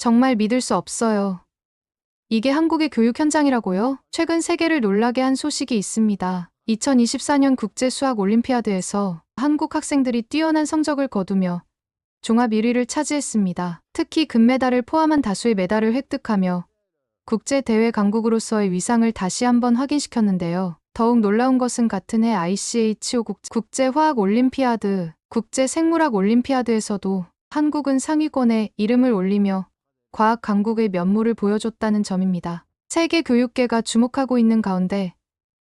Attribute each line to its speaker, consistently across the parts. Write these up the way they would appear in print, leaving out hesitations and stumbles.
Speaker 1: 정말 믿을 수 없어요. 이게 한국의 교육 현장이라고요? 최근 세계를 놀라게 한 소식이 있습니다. 2024년 국제수학올림피아드에서 한국 학생들이 뛰어난 성적을 거두며 종합 1위를 차지했습니다. 특히 금메달을 포함한 다수의 메달을 획득하며 국제대회 강국으로서의 위상을 다시 한번 확인시켰는데요. 더욱 놀라운 것은 같은 해 ICHO 국제화학올림피아드, 국제생물학올림피아드에서도 한국은 상위권에 이름을 올리며 과학 강국의 면모를 보여줬다는 점입니다. 세계 교육계가 주목하고 있는 가운데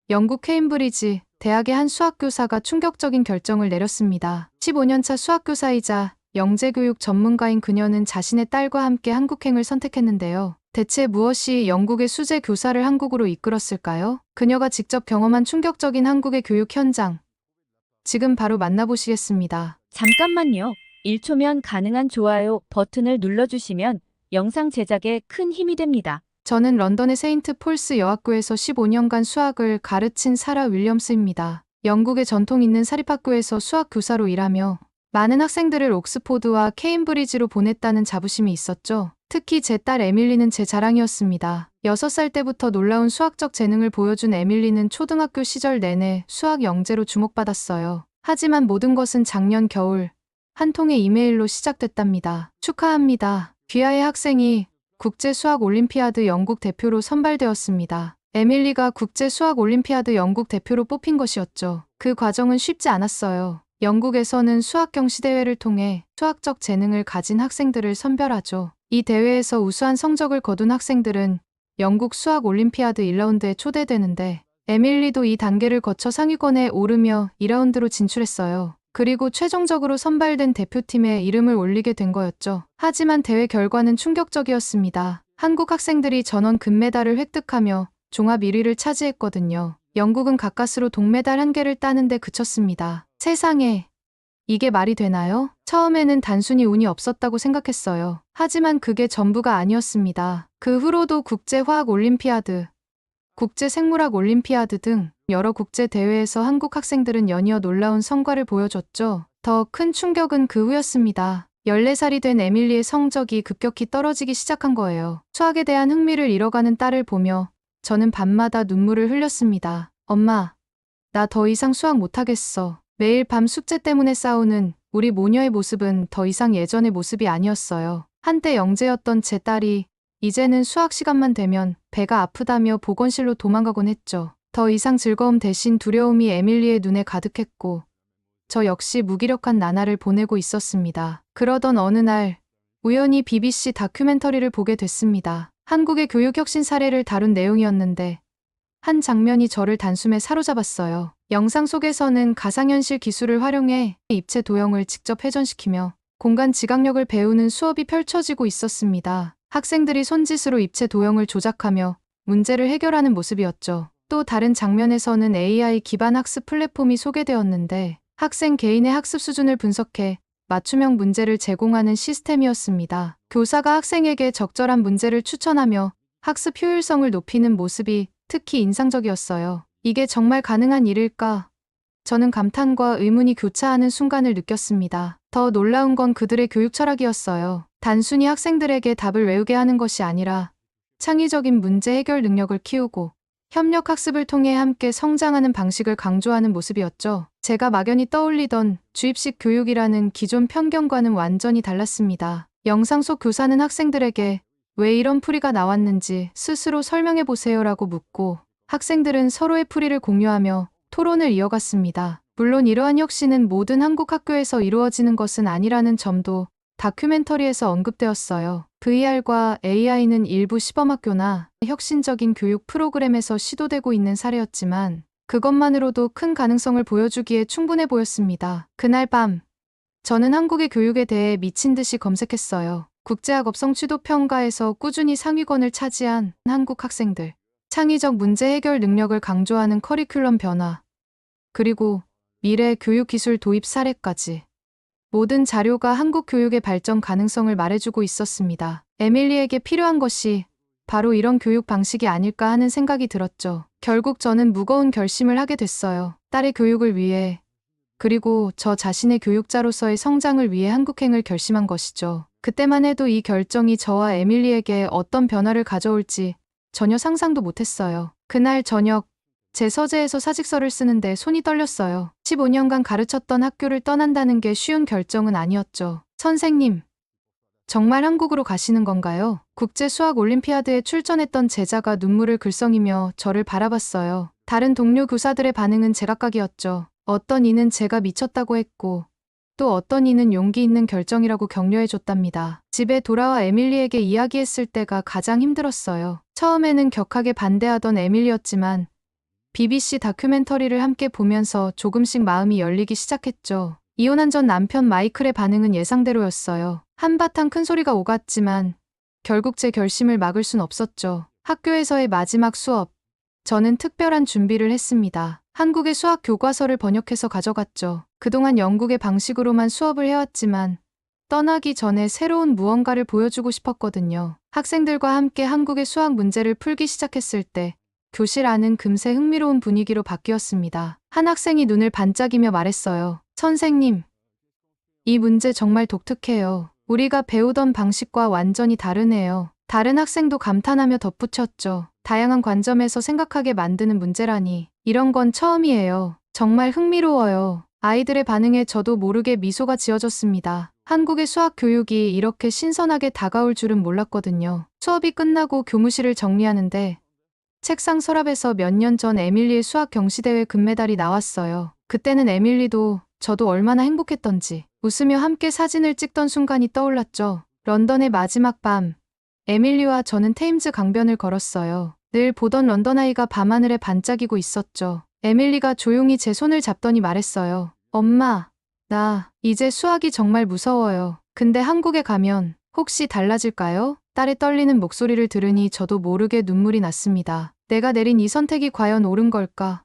Speaker 1: 영국 케임브리지 대학의 한 수학교사가 충격적인 결정을 내렸습니다. 15년차 수학교사이자 영재교육 전문가인 그녀는 자신의 딸과 함께 한국행을 선택했는데요. 대체 무엇이 영국의 수재 교사를 한국으로 이끌었을까요? 그녀가 직접 경험한 충격적인 한국의 교육 현장. 지금 바로 만나보시겠습니다.
Speaker 2: 잠깐만요. 1초면 가능한 좋아요 버튼을 눌러주시면 영상 제작에 큰 힘이 됩니다.
Speaker 1: 저는 런던의 세인트 폴스 여학교에서 15년간 수학을 가르친 사라 윌리엄스입니다. 영국의 전통 있는 사립학교에서 수학 교사로 일하며 많은 학생들을 옥스포드와 케임브리지로 보냈다는 자부심이 있었죠. 특히 제 딸 에밀리는 제 자랑이었습니다. 6살 때부터 놀라운 수학적 재능을 보여준 에밀리는 초등학교 시절 내내 수학 영재로 주목받았어요. 하지만 모든 것은 작년 겨울 한 통의 이메일로 시작됐답니다. 축하합니다. 귀하의 학생이 국제수학올림피아드 영국 대표로 선발되었습니다. 에밀리가 국제수학올림피아드 영국 대표로 뽑힌 것이었죠. 그 과정은 쉽지 않았어요. 영국에서는 수학 경시대회를 통해 수학적 재능을 가진 학생들을 선별하죠. 이 대회에서 우수한 성적을 거둔 학생들은 영국 수학올림피아드 1라운드에 초대되는데 에밀리도 이 단계를 거쳐 상위권에 오르며 2라운드로 진출했어요. 그리고 최종적으로 선발된 대표팀에 이름을 올리게 된 거였죠. 하지만 대회 결과는 충격적이었습니다. 한국 학생들이 전원 금메달을 획득하며 종합 1위를 차지했거든요. 영국은 가까스로 동메달 1개를 따는데 그쳤습니다. 세상에, 이게 말이 되나요? 처음에는 단순히 운이 없었다고 생각했어요. 하지만 그게 전부가 아니었습니다. 그 후로도 국제화학올림피아드, 국제생물학올림피아드 등 여러 국제대회에서 한국 학생들은 연이어 놀라운 성과를 보여줬죠. 더 큰 충격은 그 후였습니다. 14살이 된 에밀리의 성적이 급격히 떨어지기 시작한 거예요. 수학에 대한 흥미를 잃어가는 딸을 보며 저는 밤마다 눈물을 흘렸습니다. 엄마, 나 더 이상 수학 못하겠어. 매일 밤 숙제 때문에 싸우는 우리 모녀의 모습은 더 이상 예전의 모습이 아니었어요. 한때 영재였던 제 딸이 이제는 수학 시간만 되면 배가 아프다며 보건실로 도망가곤 했죠. 더 이상 즐거움 대신 두려움이 에밀리의 눈에 가득했고 저 역시 무기력한 나날을 보내고 있었습니다. 그러던 어느 날 우연히 BBC 다큐멘터리를 보게 됐습니다. 한국의 교육혁신 사례를 다룬 내용이었는데 한 장면이 저를 단숨에 사로잡았어요. 영상 속에서는 가상현실 기술을 활용해 입체 도형을 직접 회전시키며 공간 지각력을 배우는 수업이 펼쳐지고 있었습니다. 학생들이 손짓으로 입체 도형을 조작하며 문제를 해결하는 모습이었죠. 또 다른 장면에서는 AI 기반 학습 플랫폼이 소개되었는데 학생 개인의 학습 수준을 분석해 맞춤형 문제를 제공하는 시스템이었습니다. 교사가 학생에게 적절한 문제를 추천하며 학습 효율성을 높이는 모습이 특히 인상적이었어요. 이게 정말 가능한 일일까? 저는 감탄과 의문이 교차하는 순간을 느꼈습니다. 더 놀라운 건 그들의 교육 철학이었어요. 단순히 학생들에게 답을 외우게 하는 것이 아니라 창의적인 문제 해결 능력을 키우고 협력 학습을 통해 함께 성장하는 방식을 강조하는 모습이었죠. 제가 막연히 떠올리던 주입식 교육이라는 기존 편견과는 완전히 달랐습니다. 영상 속 교사는 학생들에게 왜 이런 풀이가 나왔는지 스스로 설명해보세요라고 묻고 학생들은 서로의 풀이를 공유하며 토론을 이어갔습니다. 물론 이러한 혁신은 모든 한국 학교에서 이루어지는 것은 아니라는 점도 다큐멘터리에서 언급되었어요. VR과 AI는 일부 시범학교나 혁신적인 교육 프로그램에서 시도되고 있는 사례였지만 그것만으로도 큰 가능성을 보여주기에 충분해 보였습니다. 그날 밤, 저는 한국의 교육에 대해 미친 듯이 검색했어요. 국제학업 성취도 평가에서 꾸준히 상위권을 차지한 한국 학생들, 창의적 문제 해결 능력을 강조하는 커리큘럼 변화, 그리고 미래 교육기술 도입 사례까지. 모든 자료가 한국 교육의 발전 가능성을 말해주고 있었습니다. 에밀리에게 필요한 것이 바로 이런 교육 방식이 아닐까 하는 생각이 들었죠. 결국 저는 무거운 결심을 하게 됐어요. 딸의 교육을 위해 그리고 저 자신의 교육자로서의 성장을 위해 한국행을 결심한 것이죠. 그때만 해도 이 결정이 저와 에밀리에게 어떤 변화를 가져올지 전혀 상상도 못했어요. 그날 저녁 제 서재에서 사직서를 쓰는데 손이 떨렸어요. 15년간 가르쳤던 학교를 떠난다는 게 쉬운 결정은 아니었죠. 선생님, 정말 한국으로 가시는 건가요? 국제 수학 올림피아드에 출전했던 제자가 눈물을 글썽이며 저를 바라봤어요. 다른 동료 교사들의 반응은 제각각이었죠. 어떤 이는 제가 미쳤다고 했고, 또 어떤 이는 용기 있는 결정이라고 격려해줬답니다. 집에 돌아와 에밀리에게 이야기했을 때가 가장 힘들었어요. 처음에는 격하게 반대하던 에밀리였지만 BBC 다큐멘터리를 함께 보면서 조금씩 마음이 열리기 시작했죠. 이혼한 전 남편 마이클의 반응은 예상대로였어요. 한바탕 큰 소리가 오갔지만 결국 제 결심을 막을 순 없었죠. 학교에서의 마지막 수업. 저는 특별한 준비를 했습니다. 한국의 수학 교과서를 번역해서 가져갔죠. 그동안 영국의 방식으로만 수업을 해왔지만 떠나기 전에 새로운 무언가를 보여주고 싶었거든요. 학생들과 함께 한국의 수학 문제를 풀기 시작했을 때 교실 안은 금세 흥미로운 분위기로 바뀌었습니다. 한 학생이 눈을 반짝이며 말했어요. 선생님, 이 문제 정말 독특해요. 우리가 배우던 방식과 완전히 다르네요. 다른 학생도 감탄하며 덧붙였죠. 다양한 관점에서 생각하게 만드는 문제라니. 이런 건 처음이에요. 정말 흥미로워요. 아이들의 반응에 저도 모르게 미소가 지어졌습니다. 한국의 수학 교육이 이렇게 신선하게 다가올 줄은 몰랐거든요. 수업이 끝나고 교무실을 정리하는데 책상 서랍에서 몇 년 전 에밀리의 수학 경시대회 금메달이 나왔어요. 그때는 에밀리도 저도 얼마나 행복했던지 웃으며 함께 사진을 찍던 순간이 떠올랐죠. 런던의 마지막 밤, 에밀리와 저는 테임즈 강변을 걸었어요. 늘 보던 런던 아이가 밤하늘에 반짝이고 있었죠. 에밀리가 조용히 제 손을 잡더니 말했어요. 엄마, 나 이제 수학이 정말 무서워요. 근데 한국에 가면 혹시 달라질까요? 딸의 떨리는 목소리를 들으니 저도 모르게 눈물이 났습니다. 내가 내린 이 선택이 과연 옳은 걸까?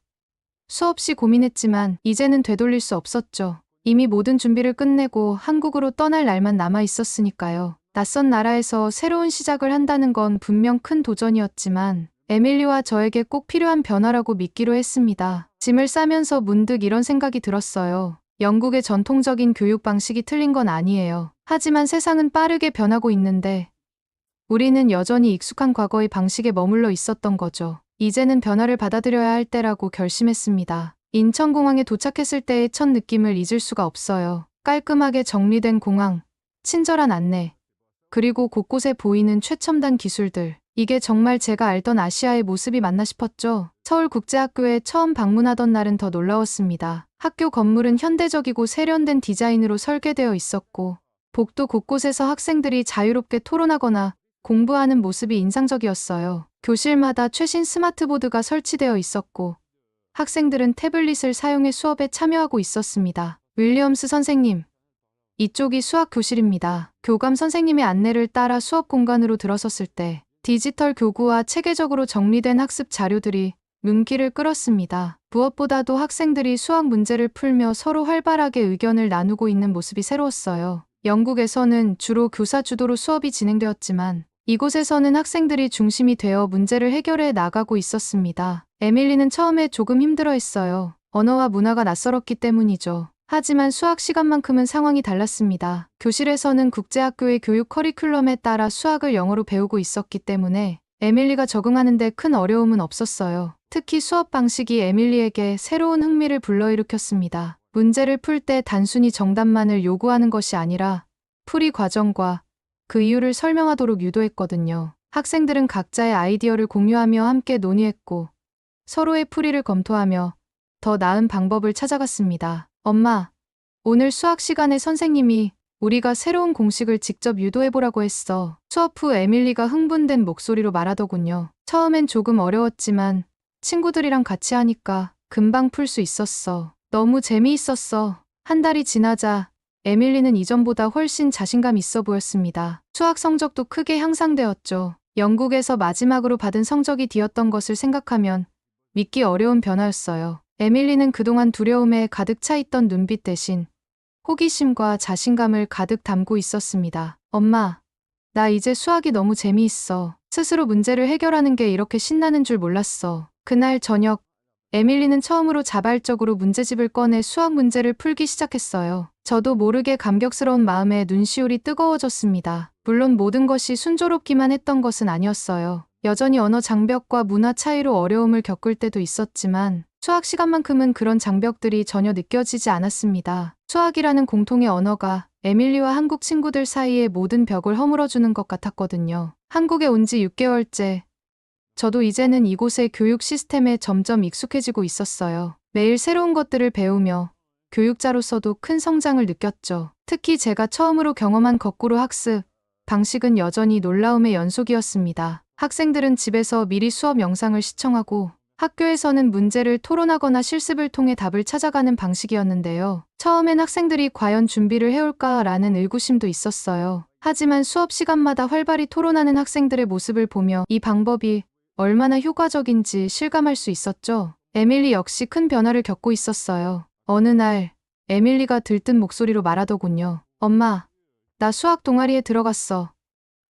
Speaker 1: 수없이 고민했지만 이제는 되돌릴 수 없었죠. 이미 모든 준비를 끝내고 한국으로 떠날 날만 남아 있었으니까요. 낯선 나라에서 새로운 시작을 한다는 건 분명 큰 도전이었지만 에밀리와 저에게 꼭 필요한 변화라고 믿기로 했습니다. 짐을 싸면서 문득 이런 생각이 들었어요. 영국의 전통적인 교육 방식이 틀린 건 아니에요. 하지만 세상은 빠르게 변하고 있는데 우리는 여전히 익숙한 과거의 방식에 머물러 있었던 거죠. 이제는 변화를 받아들여야 할 때라고 결심했습니다. 인천공항에 도착했을 때의 첫 느낌을 잊을 수가 없어요. 깔끔하게 정리된 공항, 친절한 안내, 그리고 곳곳에 보이는 최첨단 기술들. 이게 정말 제가 알던 아시아의 모습이 맞나 싶었죠. 서울국제학교에 처음 방문하던 날은 더 놀라웠습니다. 학교 건물은 현대적이고 세련된 디자인으로 설계되어 있었고 복도 곳곳에서 학생들이 자유롭게 토론하거나 공부하는 모습이 인상적이었어요. 교실마다 최신 스마트보드가 설치되어 있었고 학생들은 태블릿을 사용해 수업에 참여하고 있었습니다. 윌리엄스 선생님, 이쪽이 수학 교실입니다. 교감 선생님의 안내를 따라 수업 공간으로 들어섰을 때 디지털 교구와 체계적으로 정리된 학습 자료들이 눈길을 끌었습니다. 무엇보다도 학생들이 수학 문제를 풀며 서로 활발하게 의견을 나누고 있는 모습이 새로웠어요. 영국에서는 주로 교사 주도로 수업이 진행되었지만 이곳에서는 학생들이 중심이 되어 문제를 해결해 나가고 있었습니다. 에밀리는 처음에 조금 힘들어했어요. 언어와 문화가 낯설었기 때문이죠. 하지만 수학 시간만큼은 상황이 달랐습니다. 교실에서는 국제학교의 교육 커리큘럼에 따라 수학을 영어로 배우고 있었기 때문에 에밀리가 적응하는 데 큰 어려움은 없었어요. 특히 수업 방식이 에밀리에게 새로운 흥미를 불러일으켰습니다. 문제를 풀 때 단순히 정답만을 요구하는 것이 아니라 풀이 과정과 그 이유를 설명하도록 유도했거든요. 학생들은 각자의 아이디어를 공유하며 함께 논의했고 서로의 풀이를 검토하며 더 나은 방법을 찾아갔습니다. 엄마, 오늘 수학 시간에 선생님이 우리가 새로운 공식을 직접 유도해보라고 했어. 수업 후 에밀리가 흥분된 목소리로 말하더군요. 처음엔 조금 어려웠지만 친구들이랑 같이 하니까 금방 풀 수 있었어. 너무 재미있었어. 한 달이 지나자 에밀리는 이전보다 훨씬 자신감 있어 보였습니다. 수학 성적도 크게 향상되었죠. 영국에서 마지막으로 받은 성적이 D였던 것을 생각하면 믿기 어려운 변화였어요. 에밀리는 그동안 두려움에 가득 차 있던 눈빛 대신 호기심과 자신감을 가득 담고 있었습니다. 엄마, 나 이제 수학이 너무 재미있어. 스스로 문제를 해결하는 게 이렇게 신나는 줄 몰랐어. 그날 저녁, 에밀리는 처음으로 자발적으로 문제집을 꺼내 수학 문제를 풀기 시작했어요. 저도 모르게 감격스러운 마음에 눈시울이 뜨거워졌습니다. 물론 모든 것이 순조롭기만 했던 것은 아니었어요. 여전히 언어 장벽과 문화 차이로 어려움을 겪을 때도 있었지만 수학 시간만큼은 그런 장벽들이 전혀 느껴지지 않았습니다. 수학이라는 공통의 언어가 에밀리와 한국 친구들 사이의 모든 벽을 허물어주는 것 같았거든요. 한국에 온 지 6개월째. 저도 이제는 이곳의 교육 시스템에 점점 익숙해지고 있었어요. 매일 새로운 것들을 배우며 교육자로서도 큰 성장을 느꼈죠. 특히 제가 처음으로 경험한 거꾸로 학습 방식은 여전히 놀라움의 연속이었습니다. 학생들은 집에서 미리 수업 영상을 시청하고 학교에서는 문제를 토론하거나 실습을 통해 답을 찾아가는 방식이었는데요. 처음엔 학생들이 과연 준비를 해올까라는 의구심도 있었어요. 하지만 수업 시간마다 활발히 토론하는 학생들의 모습을 보며 이 방법이 얼마나 효과적인지 실감할 수 있었죠. 에밀리 역시 큰 변화를 겪고 있었어요. 어느 날 에밀리가 들뜬 목소리로 말하더군요. 엄마, 나 수학 동아리에 들어갔어.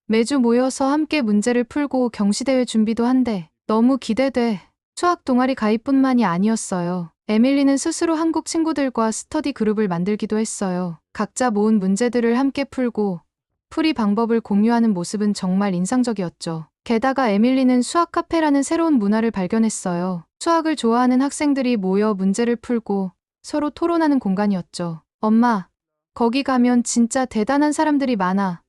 Speaker 1: 매주 모여서 함께 문제를 풀고 경시대회 준비도 한대. 너무 기대돼. 수학 동아리 가입뿐만이 아니었어요. 에밀리는 스스로 한국 친구들과 스터디 그룹을 만들기도 했어요. 각자 모은 문제들을 함께 풀고 풀이 방법을 공유하는 모습은 정말 인상적이었죠. 게다가 에밀리는 수학 카페라는 새로운 문화를 발견했어요. 수학을 좋아하는 학생들이 모여 문제를 풀고 서로 토론하는 공간이었죠. 엄마, 거기 가면 진짜 대단한 사람들이 많아.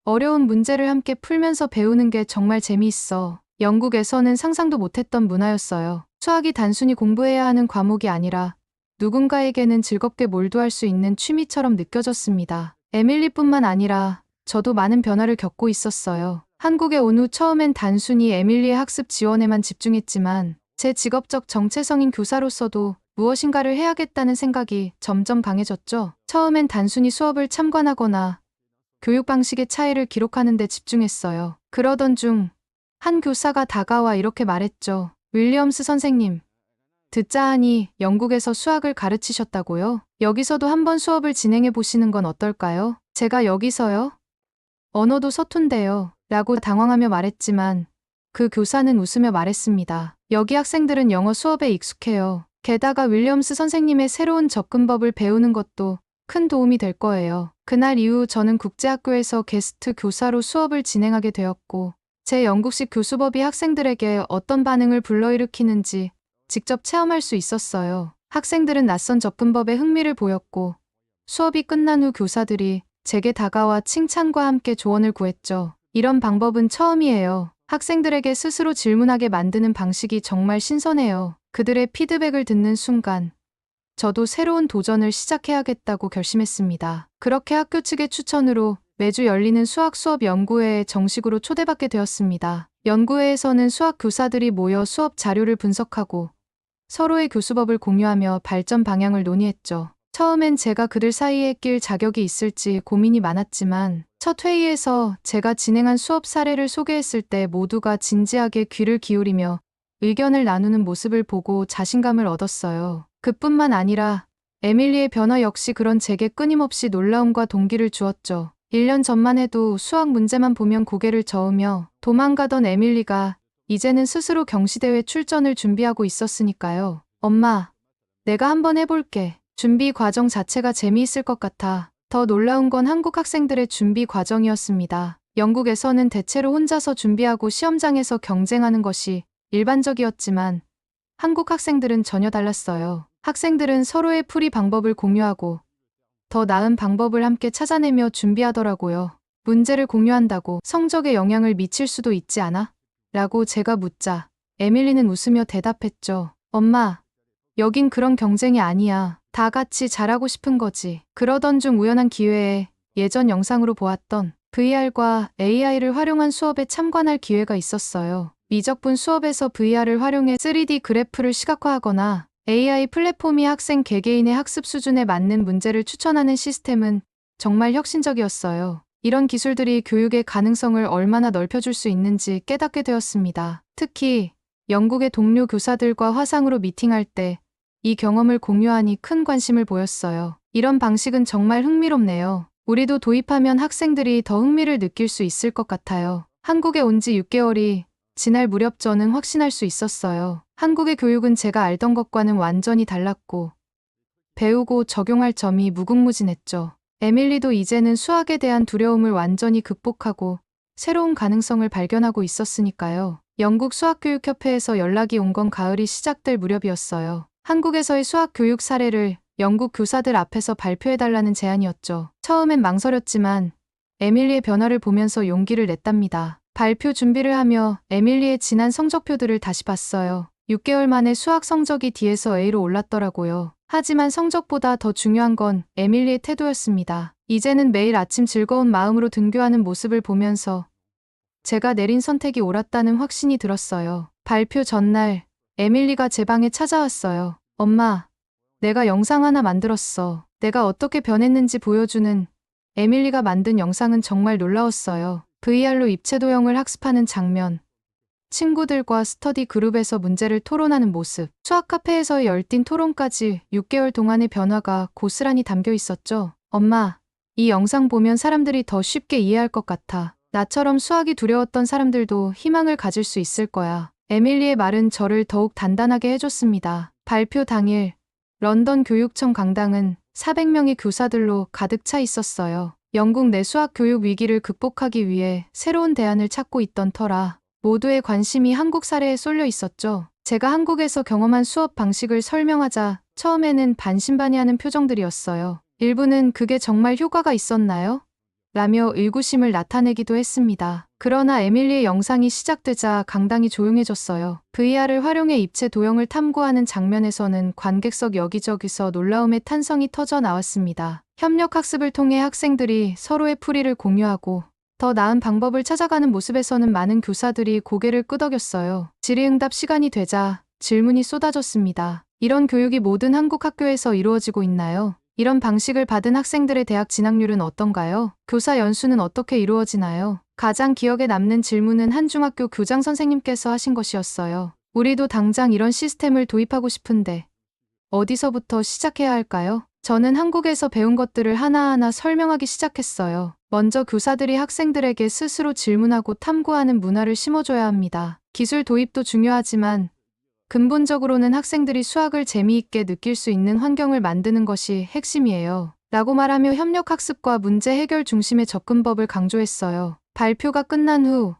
Speaker 1: 어려운 문제를 함께 풀면서 배우는 게 정말 재미있어. 영국에서는 상상도 못했던 문화였어요. 수학이 단순히 공부해야 하는 과목이 아니라 누군가에게는 즐겁게 몰두할 수 있는 취미처럼 느껴졌습니다. 에밀리뿐만 아니라 저도 많은 변화를 겪고 있었어요. 한국에 온 후 처음엔 단순히 에밀리의 학습 지원에만 집중했지만 제 직업적 정체성인 교사로서도 무엇인가를 해야겠다는 생각이 점점 강해졌죠. 처음엔 단순히 수업을 참관하거나 교육 방식의 차이를 기록하는 데 집중했어요. 그러던 중 한 교사가 다가와 이렇게 말했죠. 윌리엄스 선생님, 듣자 하니 영국에서 수학을 가르치셨다고요? 여기서도 한번 수업을 진행해 보시는 건 어떨까요? 제가 여기서요? 언어도 서툰데요. 라고 당황하며 말했지만 그 교사는 웃으며 말했습니다. 여기 학생들은 영어 수업에 익숙해요. 게다가 윌리엄스 선생님의 새로운 접근법을 배우는 것도 큰 도움이 될 거예요. 그날 이후 저는 국제학교에서 게스트 교사로 수업을 진행하게 되었고 제 영국식 교수법이 학생들에게 어떤 반응을 불러일으키는지 직접 체험할 수 있었어요. 학생들은 낯선 접근법에 흥미를 보였고 수업이 끝난 후 교사들이 제게 다가와 칭찬과 함께 조언을 구했죠. 이런 방법은 처음이에요. 학생들에게 스스로 질문하게 만드는 방식이 정말 신선해요. 그들의 피드백을 듣는 순간 저도 새로운 도전을 시작해야겠다고 결심했습니다. 그렇게 학교 측의 추천으로 매주 열리는 수학 수업 연구회에 정식으로 초대받게 되었습니다. 연구회에서는 수학 교사들이 모여 수업 자료를 분석하고 서로의 교수법을 공유하며 발전 방향을 논의했죠. 처음엔 제가 그들 사이에 낄 자격이 있을지 고민이 많았지만 첫 회의에서 제가 진행한 수업 사례를 소개했을 때 모두가 진지하게 귀를 기울이며 의견을 나누는 모습을 보고 자신감을 얻었어요. 그뿐만 아니라 에밀리의 변화 역시 그런 제게 끊임없이 놀라움과 동기를 주었죠. 1년 전만 해도 수학 문제만 보면 고개를 저으며 도망가던 에밀리가 이제는 스스로 경시대회 출전을 준비하고 있었으니까요. 엄마, 내가 한번 해볼게. 준비 과정 자체가 재미있을 것 같아. 더 놀라운 건 한국 학생들의 준비 과정이었습니다. 영국에서는 대체로 혼자서 준비하고 시험장에서 경쟁하는 것이 일반적이었지만 한국 학생들은 전혀 달랐어요. 학생들은 서로의 풀이 방법을 공유하고 더 나은 방법을 함께 찾아내며 준비하더라고요. 문제를 공유한다고 성적에 영향을 미칠 수도 있지 않아? 라고 제가 묻자 에밀리는 웃으며 대답했죠. 엄마, 여긴 그런 경쟁이 아니야. 다 같이 잘하고 싶은 거지. 그러던 중 우연한 기회에 예전 영상으로 보았던 VR과 AI를 활용한 수업에 참관할 기회가 있었어요. 미적분 수업에서 VR을 활용해 3D 그래프를 시각화하거나 AI 플랫폼이 학생 개개인의 학습 수준에 맞는 문제를 추천하는 시스템은 정말 혁신적이었어요. 이런 기술들이 교육의 가능성을 얼마나 넓혀줄 수 있는지 깨닫게 되었습니다. 특히 영국의 동료 교사들과 화상으로 미팅할 때 이 경험을 공유하니 큰 관심을 보였어요. 이런 방식은 정말 흥미롭네요. 우리도 도입하면 학생들이 더 흥미를 느낄 수 있을 것 같아요. 한국에 온 지 6개월이 지날 무렵 저는 확신할 수 있었어요. 한국의 교육은 제가 알던 것과는 완전히 달랐고 배우고 적용할 점이 무궁무진했죠. 에밀리도 이제는 수학에 대한 두려움을 완전히 극복하고 새로운 가능성을 발견하고 있었으니까요. 영국 수학교육협회에서 연락이 온 건 가을이 시작될 무렵이었어요. 한국에서의 수학 교육 사례를 영국 교사들 앞에서 발표해달라는 제안이었죠. 처음엔 망설였지만 에밀리의 변화를 보면서 용기를 냈답니다. 발표 준비를 하며 에밀리의 지난 성적표들을 다시 봤어요. 6개월 만에 수학 성적이 D에서 A로 올랐더라고요. 하지만 성적보다 더 중요한 건 에밀리의 태도였습니다. 이제는 매일 아침 즐거운 마음으로 등교하는 모습을 보면서 제가 내린 선택이 옳았다는 확신이 들었어요. 발표 전날 에밀리가 제 방에 찾아왔어요. 엄마, 내가 영상 하나 만들었어. 내가 어떻게 변했는지 보여주는 에밀리가 만든 영상은 정말 놀라웠어요. VR로 입체 도형을 학습하는 장면, 친구들과 스터디 그룹에서 문제를 토론하는 모습, 수학 카페에서의 열띤 토론까지 6개월 동안의 변화가 고스란히 담겨 있었죠. 엄마, 이 영상 보면 사람들이 더 쉽게 이해할 것 같아. 나처럼 수학이 두려웠던 사람들도 희망을 가질 수 있을 거야. 에밀리의 말은 저를 더욱 단단하게 해줬습니다. 발표 당일, 런던 교육청 강당은 400명의 교사들로 가득 차 있었어요. 영국 내 수학 교육 위기를 극복하기 위해 새로운 대안을 찾고 있던 터라 모두의 관심이 한국 사례에 쏠려 있었죠. 제가 한국에서 경험한 수업 방식을 설명하자 처음에는 반신반의하는 표정들이었어요. 일부는 그게 정말 효과가 있었나요? 라며 의구심을 나타내기도 했습니다. 그러나 에밀리의 영상이 시작되자 강당이 조용해졌어요. VR을 활용해 입체 도형을 탐구하는 장면에서는 관객석 여기저기서 놀라움의 탄성이 터져 나왔습니다. 협력학습을 통해 학생들이 서로의 풀이를 공유하고 더 나은 방법을 찾아가는 모습에서는 많은 교사들이 고개를 끄덕였어요. 질의응답 시간이 되자 질문이 쏟아졌습니다. 이런 교육이 모든 한국 학교에서 이루어지고 있나요? 이런 방식을 받은 학생들의 대학 진학률은 어떤가요? 교사 연수는 어떻게 이루어지나요? 가장 기억에 남는 질문은 한 중학교 교장 선생님께서 하신 것이었어요. 우리도 당장 이런 시스템을 도입하고 싶은데 어디서부터 시작해야 할까요? 저는 한국에서 배운 것들을 하나하나 설명하기 시작했어요. 먼저 교사들이 학생들에게 스스로 질문하고 탐구하는 문화를 심어줘야 합니다. 기술 도입도 중요하지만 근본적으로는 학생들이 수학을 재미있게 느낄 수 있는 환경을 만드는 것이 핵심이에요. 라고 말하며 협력학습과 문제 해결 중심의 접근법을 강조했어요. 발표가 끝난 후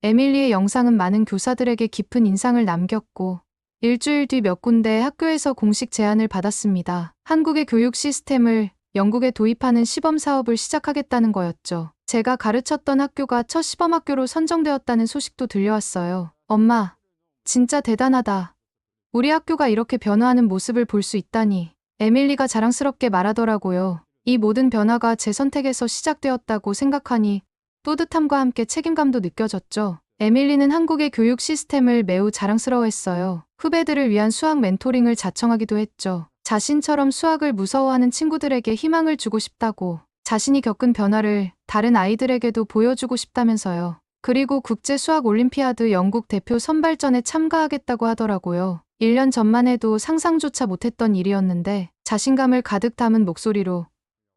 Speaker 1: 에밀리의 영상은 많은 교사들에게 깊은 인상을 남겼고 일주일 뒤 몇 군데 학교에서 공식 제안을 받았습니다. 한국의 교육 시스템을 영국에 도입하는 시범 사업을 시작하겠다는 거였죠. 제가 가르쳤던 학교가 첫 시범 학교로 선정되었다는 소식도 들려왔어요. 엄마, 진짜 대단하다. 우리 학교가 이렇게 변화하는 모습을 볼 수 있다니. 에밀리가 자랑스럽게 말하더라고요. 이 모든 변화가 제 선택에서 시작되었다고 생각하니 뿌듯함과 함께 책임감도 느껴졌죠. 에밀리는 한국의 교육 시스템을 매우 자랑스러워했어요. 후배들을 위한 수학 멘토링을 자청하기도 했죠. 자신처럼 수학을 무서워하는 친구들에게 희망을 주고 싶다고, 자신이 겪은 변화를 다른 아이들에게도 보여주고 싶다면서요. 그리고 국제 수학 올림피아드 영국 대표 선발전에 참가하겠다고 하더라고요. 1년 전만 해도 상상조차 못했던 일이었는데 자신감을 가득 담은 목소리로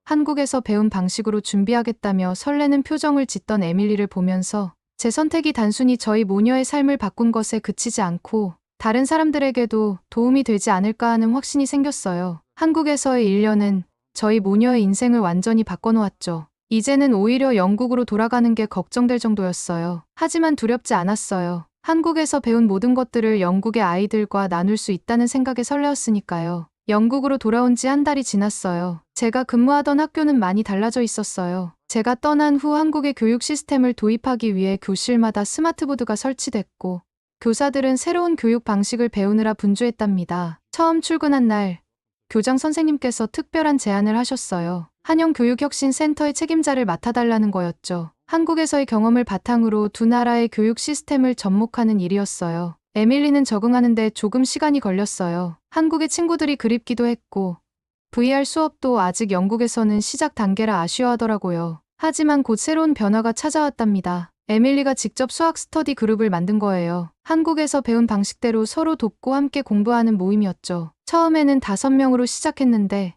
Speaker 1: 한국에서 배운 방식으로 준비하겠다며 설레는 표정을 짓던 에밀리를 보면서 제 선택이 단순히 저희 모녀의 삶을 바꾼 것에 그치지 않고 다른 사람들에게도 도움이 되지 않을까 하는 확신이 생겼어요. 한국에서의 1년은 저희 모녀의 인생을 완전히 바꿔놓았죠. 이제는 오히려 영국으로 돌아가는 게 걱정될 정도였어요. 하지만 두렵지 않았어요. 한국에서 배운 모든 것들을 영국의 아이들과 나눌 수 있다는 생각에 설레었으니까요. 영국으로 돌아온 지 한 달이 지났어요. 제가 근무하던 학교는 많이 달라져 있었어요. 제가 떠난 후 한국의 교육 시스템을 도입하기 위해 교실마다 스마트보드가 설치됐고 교사들은 새로운 교육 방식을 배우느라 분주했답니다. 처음 출근한 날 교장 선생님께서 특별한 제안을 하셨어요. 한영교육혁신센터의 책임자를 맡아달라는 거였죠. 한국에서의 경험을 바탕으로 두 나라의 교육 시스템을 접목하는 일이었어요. 에밀리는 적응하는데 조금 시간이 걸렸어요. 한국의 친구들이 그립기도 했고 VR 수업도 아직 영국에서는 시작 단계라 아쉬워하더라고요. 하지만 곧 새로운 변화가 찾아왔답니다. 에밀리가 직접 수학 스터디 그룹을 만든 거예요. 한국에서 배운 방식대로 서로 돕고 함께 공부하는 모임이었죠. 처음에는 5명으로 시작했는데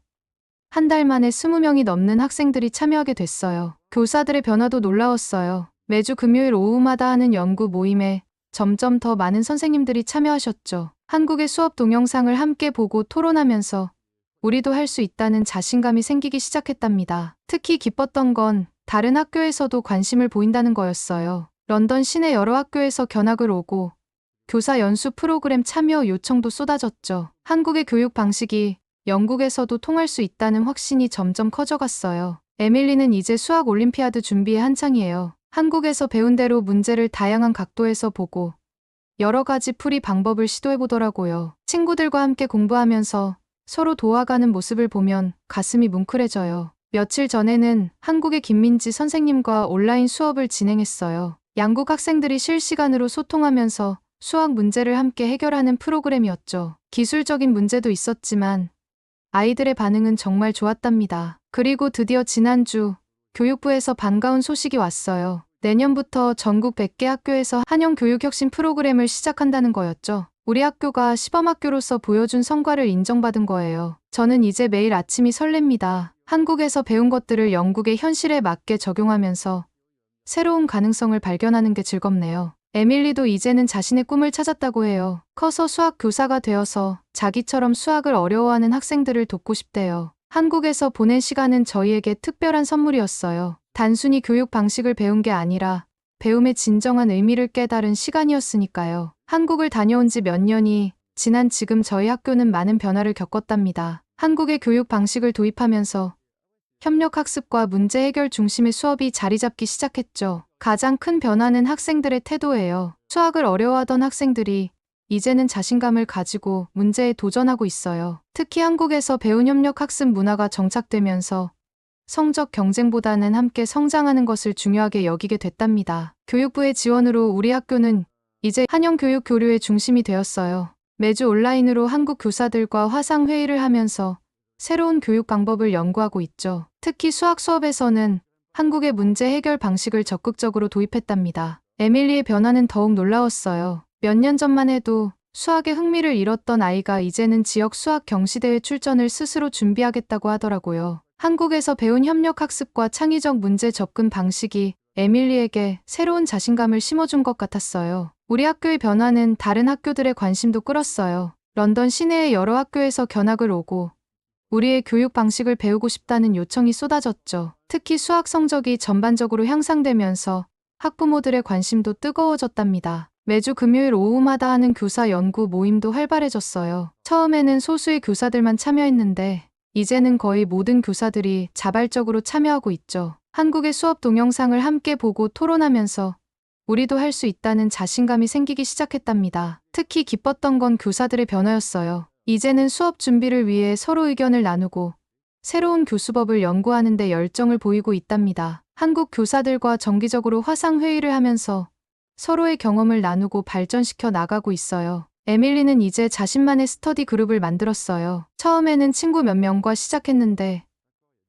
Speaker 1: 한 달 만에 20명이 넘는 학생들이 참여하게 됐어요. 교사들의 변화도 놀라웠어요. 매주 금요일 오후마다 하는 연구 모임에 점점 더 많은 선생님들이 참여하셨죠. 한국의 수업 동영상을 함께 보고 토론하면서 우리도 할 수 있다는 자신감이 생기기 시작했답니다. 특히 기뻤던 건 다른 학교에서도 관심을 보인다는 거였어요. 런던 시내 여러 학교에서 견학을 오고 교사 연수 프로그램 참여 요청도 쏟아졌죠. 한국의 교육 방식이 영국에서도 통할 수 있다는 확신이 점점 커져갔어요. 에밀리는 이제 수학 올림피아드 준비에 한창이에요. 한국에서 배운 대로 문제를 다양한 각도에서 보고 여러 가지 풀이 방법을 시도해보더라고요. 친구들과 함께 공부하면서 서로 도와가는 모습을 보면 가슴이 뭉클해져요. 며칠 전에는 한국의 김민지 선생님과 온라인 수업을 진행했어요. 양국 학생들이 실시간으로 소통하면서 수학 문제를 함께 해결하는 프로그램이었죠. 기술적인 문제도 있었지만 아이들의 반응은 정말 좋았답니다. 그리고 드디어 지난주 교육부에서 반가운 소식이 왔어요. 내년부터 전국 100개 학교에서 한영 교육혁신 프로그램을 시작한다는 거였죠. 우리 학교가 시범학교로서 보여준 성과를 인정받은 거예요. 저는 이제 매일 아침이 설렙니다. 한국에서 배운 것들을 영국의 현실에 맞게 적용하면서 새로운 가능성을 발견하는 게 즐겁네요. 에밀리도 이제는 자신의 꿈을 찾았다고 해요. 커서 수학 교사가 되어서 자기처럼 수학을 어려워하는 학생들을 돕고 싶대요. 한국에서 보낸 시간은 저희에게 특별한 선물이었어요. 단순히 교육 방식을 배운 게 아니라 배움의 진정한 의미를 깨달은 시간이었으니까요. 한국을 다녀온 지 몇 년이 지난 지금 저희 학교는 많은 변화를 겪었답니다. 한국의 교육 방식을 도입하면서 협력학습과 문제 해결 중심의 수업이 자리 잡기 시작했죠. 가장 큰 변화는 학생들의 태도예요. 수학을 어려워하던 학생들이 이제는 자신감을 가지고 문제에 도전하고 있어요. 특히 한국에서 배운 협력학습 문화가 정착되면서 성적 경쟁보다는 함께 성장하는 것을 중요하게 여기게 됐답니다. 교육부의 지원으로 우리 학교는 이제 한영 교육 교류의 중심이 되었어요. 매주 온라인으로 한국 교사들과 화상 회의를 하면서 새로운 교육 방법을 연구하고 있죠. 특히 수학 수업에서는 한국의 문제 해결 방식을 적극적으로 도입했답니다. 에밀리의 변화는 더욱 놀라웠어요. 몇 년 전만 해도 수학에 흥미를 잃었던 아이가 이제는 지역 수학 경시대회 출전을 스스로 준비하겠다고 하더라고요. 한국에서 배운 협력학습과 창의적 문제 접근 방식이 에밀리에게 새로운 자신감을 심어준 것 같았어요. 우리 학교의 변화는 다른 학교들의 관심도 끌었어요. 런던 시내의 여러 학교에서 견학을 오고 우리의 교육 방식을 배우고 싶다는 요청이 쏟아졌죠. 특히 수학 성적이 전반적으로 향상되면서 학부모들의 관심도 뜨거워졌답니다. 매주 금요일 오후마다 하는 교사 연구 모임도 활발해졌어요. 처음에는 소수의 교사들만 참여했는데 이제는 거의 모든 교사들이 자발적으로 참여하고 있죠. 한국의 수업 동영상을 함께 보고 토론하면서 우리도 할 수 있다는 자신감이 생기기 시작했답니다. 특히 기뻤던 건 교사들의 변화였어요. 이제는 수업 준비를 위해 서로 의견을 나누고 새로운 교수법을 연구하는 데 열정을 보이고 있답니다. 한국 교사들과 정기적으로 화상 회의를 하면서 서로의 경험을 나누고 발전시켜 나가고 있어요. 에밀리는 이제 자신만의 스터디 그룹을 만들었어요. 처음에는 친구 몇 명과 시작했는데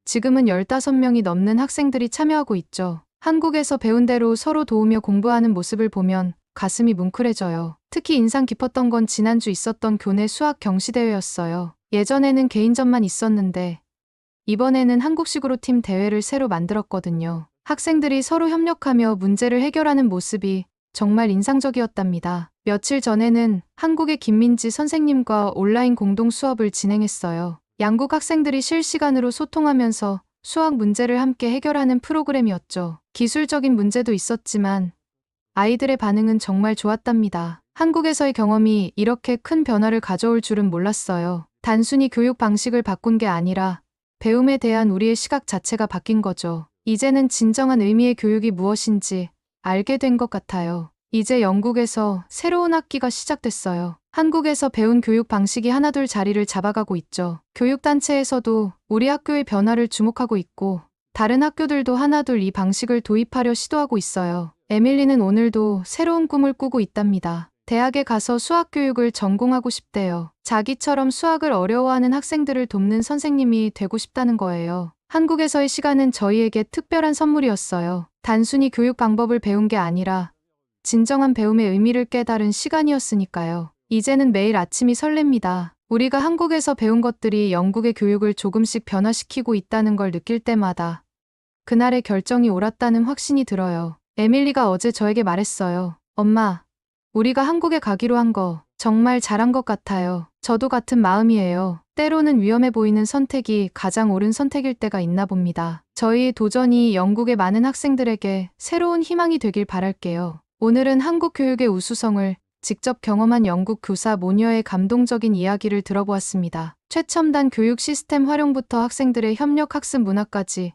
Speaker 1: 지금은 15명이 넘는 학생들이 참여하고 있죠. 한국에서 배운 대로 서로 도우며 공부하는 모습을 보면 가슴이 뭉클해져요. 특히 인상 깊었던 건 지난주 있었던 교내 수학 경시대회였어요. 예전에는 개인전만 있었는데 이번에는 한국식으로 팀 대회를 새로 만들었거든요. 학생들이 서로 협력하며 문제를 해결하는 모습이 정말 인상적이었답니다. 며칠 전에는 한국의 김민지 선생님과 온라인 공동 수업을 진행했어요. 양국 학생들이 실시간으로 소통하면서 수학 문제를 함께 해결하는 프로그램이었죠. 기술적인 문제도 있었지만 아이들의 반응은 정말 좋았답니다. 한국에서의 경험이 이렇게 큰 변화를 가져올 줄은 몰랐어요. 단순히 교육 방식을 바꾼 게 아니라 배움에 대한 우리의 시각 자체가 바뀐 거죠. 이제는 진정한 의미의 교육이 무엇인지 알게 된 것 같아요. 이제 영국에서 새로운 학기가 시작됐어요. 한국에서 배운 교육 방식이 하나둘 자리를 잡아가고 있죠. 교육단체에서도 우리 학교의 변화를 주목하고 있고 다른 학교들도 하나둘 이 방식을 도입하려 시도하고 있어요. 에밀리는 오늘도 새로운 꿈을 꾸고 있답니다. 대학에 가서 수학 교육을 전공하고 싶대요. 자기처럼 수학을 어려워하는 학생들을 돕는 선생님이 되고 싶다는 거예요. 한국에서의 시간은 저희에게 특별한 선물이었어요. 단순히 교육 방법을 배운 게 아니라 진정한 배움의 의미를 깨달은 시간이었으니까요. 이제는 매일 아침이 설렙니다. 우리가 한국에서 배운 것들이 영국의 교육을 조금씩 변화시키고 있다는 걸 느낄 때마다 그날의 결정이 옳았다는 확신이 들어요. 에밀리가 어제 저에게 말했어요. 엄마, 우리가 한국에 가기로 한 거 정말 잘한 것 같아요. 저도 같은 마음이에요. 때로는 위험해 보이는 선택이 가장 옳은 선택일 때가 있나 봅니다. 저희의 도전이 영국의 많은 학생들에게 새로운 희망이 되길 바랄게요. 오늘은 한국 교육의 우수성을 직접 경험한 영국 교사 모녀의 감동적인 이야기를 들어보았습니다. 최첨단 교육 시스템 활용부터 학생들의 협력 학습 문화까지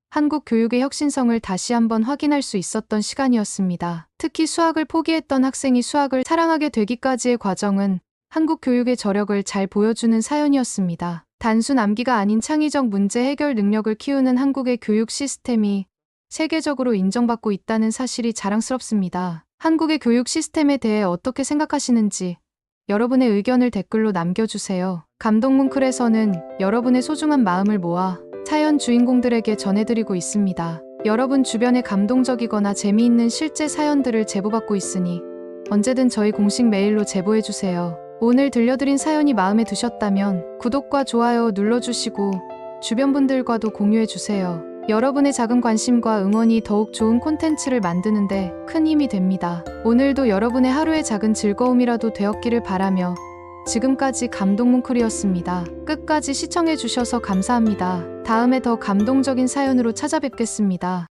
Speaker 1: 한국 교육의 혁신성을 다시 한번 확인할 수 있었던 시간이었습니다. 특히 수학을 포기했던 학생이 수학을 사랑하게 되기까지의 과정은 한국 교육의 저력을 잘 보여주는 사연이었습니다. 단순 암기가 아닌 창의적 문제 해결 능력을 키우는 한국의 교육 시스템이 세계적으로 인정받고 있다는 사실이 자랑스럽습니다. 한국의 교육 시스템에 대해 어떻게 생각하시는지 여러분의 의견을 댓글로 남겨주세요. 감동문클에서는 여러분의 소중한 마음을 모아 사연 주인공들에게 전해드리고 있습니다. 여러분 주변에 감동적이거나 재미있는 실제 사연들을 제보받고 있으니 언제든 저희 공식 메일로 제보해주세요. 오늘 들려드린 사연이 마음에 드셨다면 구독과 좋아요 눌러주시고 주변 분들과도 공유해주세요. 여러분의 작은 관심과 응원이 더욱 좋은 콘텐츠를 만드는데 큰 힘이 됩니다. 오늘도 여러분의 하루의 작은 즐거움이라도 되었기를 바라며 지금까지 감동문클이었습니다. 끝까지 시청해주셔서 감사합니다. 다음에 더 감동적인 사연으로 찾아뵙겠습니다.